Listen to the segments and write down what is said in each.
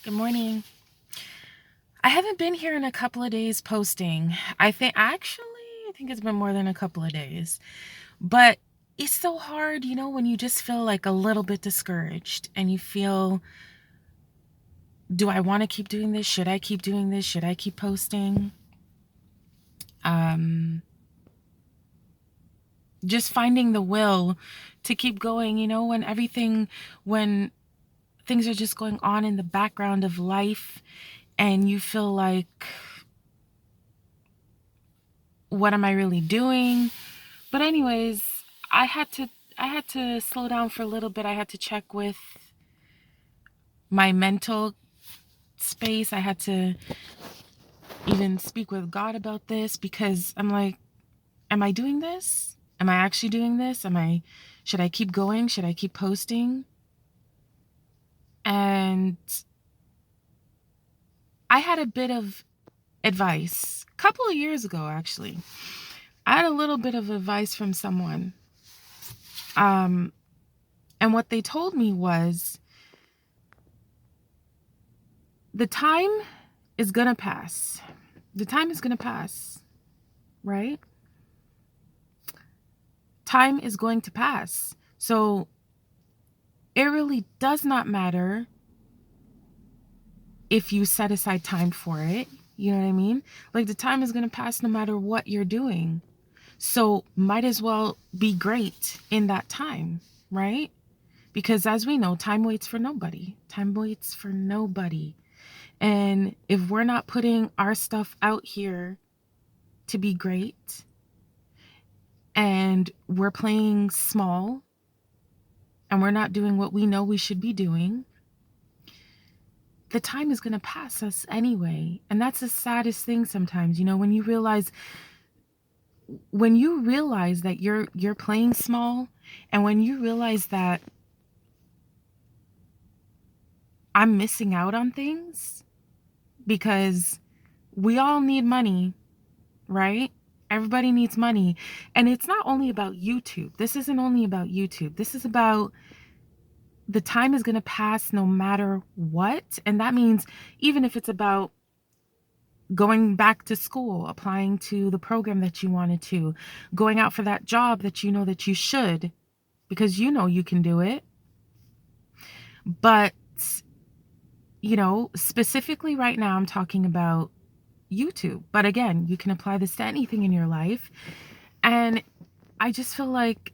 Good morning. I haven't been here in a couple of days posting. I think it's been more than a couple of days. But it's so hard, when you just feel like a little bit discouraged and you feel, do I want to keep doing this? Should I keep doing this? Should I keep posting? Um just finding the will to keep going, when things are just going on in the background of life and you feel like, what am I really doing? But anyways, I had to I had to slow down for a little bit. I had to check with my mental space. I had to even speak with God about this because I'm like, am I doing this? Am I actually doing this? Should I keep going? Should I keep posting? And I had a bit of advice a couple of years ago, actually. I had a little bit of advice from someone. Um, and what they told me was, the time is going to pass. The time is going to pass, right? Time is going to pass. So it really does not matter if you set aside time for it. You know what I mean? Like, the time is going to pass no matter what you're doing. So might as well be great in that time, right? Because as we know, time waits for nobody. Time waits for nobody. And if we're not putting our stuff out here to be great, and we're playing small, and we're not doing what we know we should be doing, the time is going to pass us anyway. And that's the saddest thing sometimes, when you realize that you're playing small, and when you realize that I'm missing out on things, because we all need money, right? Everybody needs money. And it's not only about YouTube. This isn't only about YouTube. This is about, the time is going to pass no matter what. And that means even if it's about going back to school, applying to the program that you wanted to, going out for that job that you know that you should, because you know you can do it. But, specifically right now, I'm talking about YouTube. But again, you can apply this to anything in your life. And I just feel like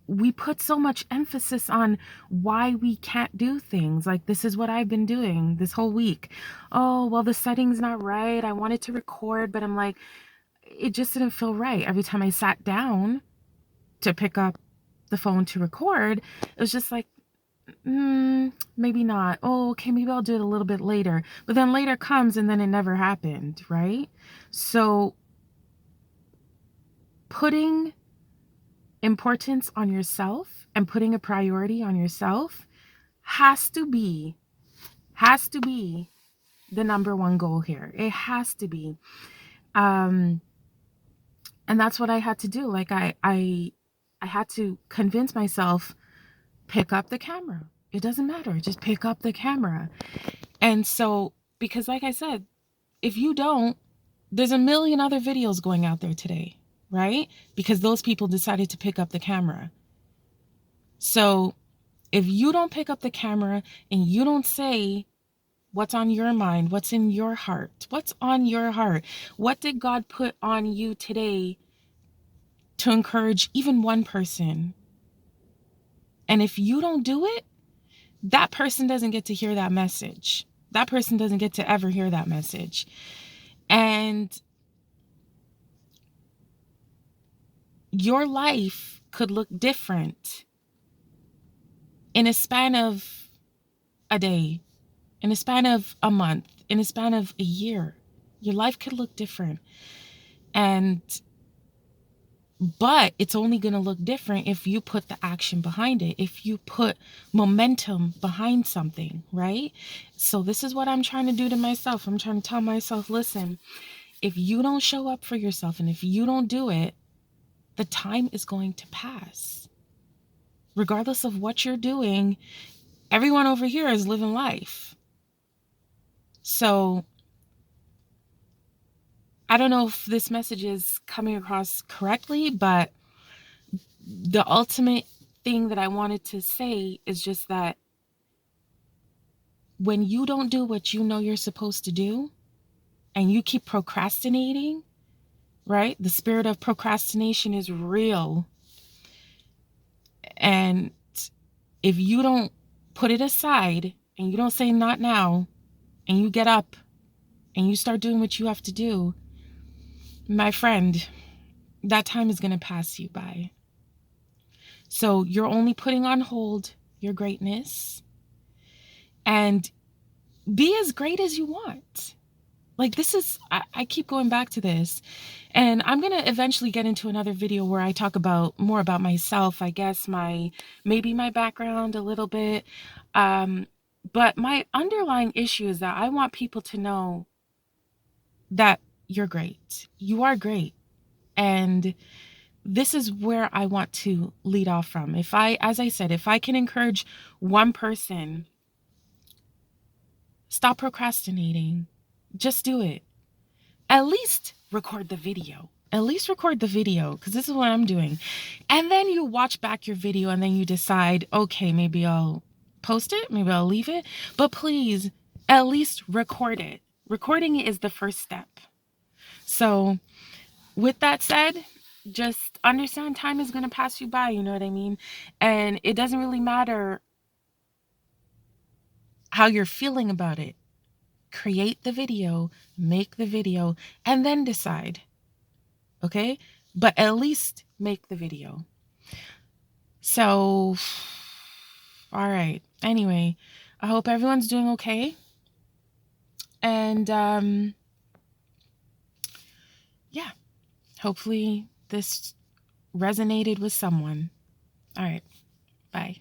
we put so much emphasis on why we can't do things. Like, this is what I've been doing this whole week. Oh, well, the setting's not right. I wanted to record, but I'm like, it just didn't feel right. Every time I sat down to pick up the phone to record, it was just like, maybe not. Oh, okay, maybe I'll do it a little bit later. But then later comes and then it never happened, right? So putting importance on yourself and putting a priority on yourself has to be the number one goal here. It has to be. And that's what I had to do. Like, I had to convince myself, pick up the camera. It doesn't matter. Just pick up the camera. And so, because like I said, if you don't, there's a million other videos going out there today, right? Because those people decided to pick up the camera. So if you don't pick up the camera and you don't say what's on your mind, what's in your heart, what's on your heart, what did God put on you today to encourage even one person? And if you don't do it, that person doesn't get to hear that message. That person doesn't get to ever hear that message. And your life could look different in a span of a day, in a span of a month, in a span of a year. Your life could look different. But it's only going to look different if you put the action behind it, if you put momentum behind something, right? So this is what I'm trying to do to myself. I'm trying to tell myself, listen, if you don't show up for yourself and if you don't do it, the time is going to pass. Regardless of what you're doing, everyone over here is living life. So I don't know if this message is coming across correctly, but the ultimate thing that I wanted to say is just that when you don't do what you know you're supposed to do and you keep procrastinating, right? The spirit of procrastination is real. And if you don't put it aside and you don't say not now and you get up and you start doing what you have to do, my friend, that time is going to pass you by. So you're only putting on hold your greatness, and be as great as you want. Like, this is, I keep going back to this, and I'm going to eventually get into another video where I talk about more about myself, I guess, maybe my background a little bit. But my underlying issue is that I want people to know that you're great. You are great. And this is where I want to lead off from. As I said, if I can encourage one person, stop procrastinating. Just do it. At least record the video. At least record the video, because this is what I'm doing. And then you watch back your video and then you decide, okay, maybe I'll post it, maybe I'll leave it. But please, at least record it. Recording it is the first step. So with that said, just understand time is going to pass you by, you know what I mean? And it doesn't really matter how you're feeling about it. Create the video, make the video, and then decide. Okay? But at least make the video. So, all right. Anyway, I hope everyone's doing okay. And yeah, hopefully this resonated with someone. All right. Bye.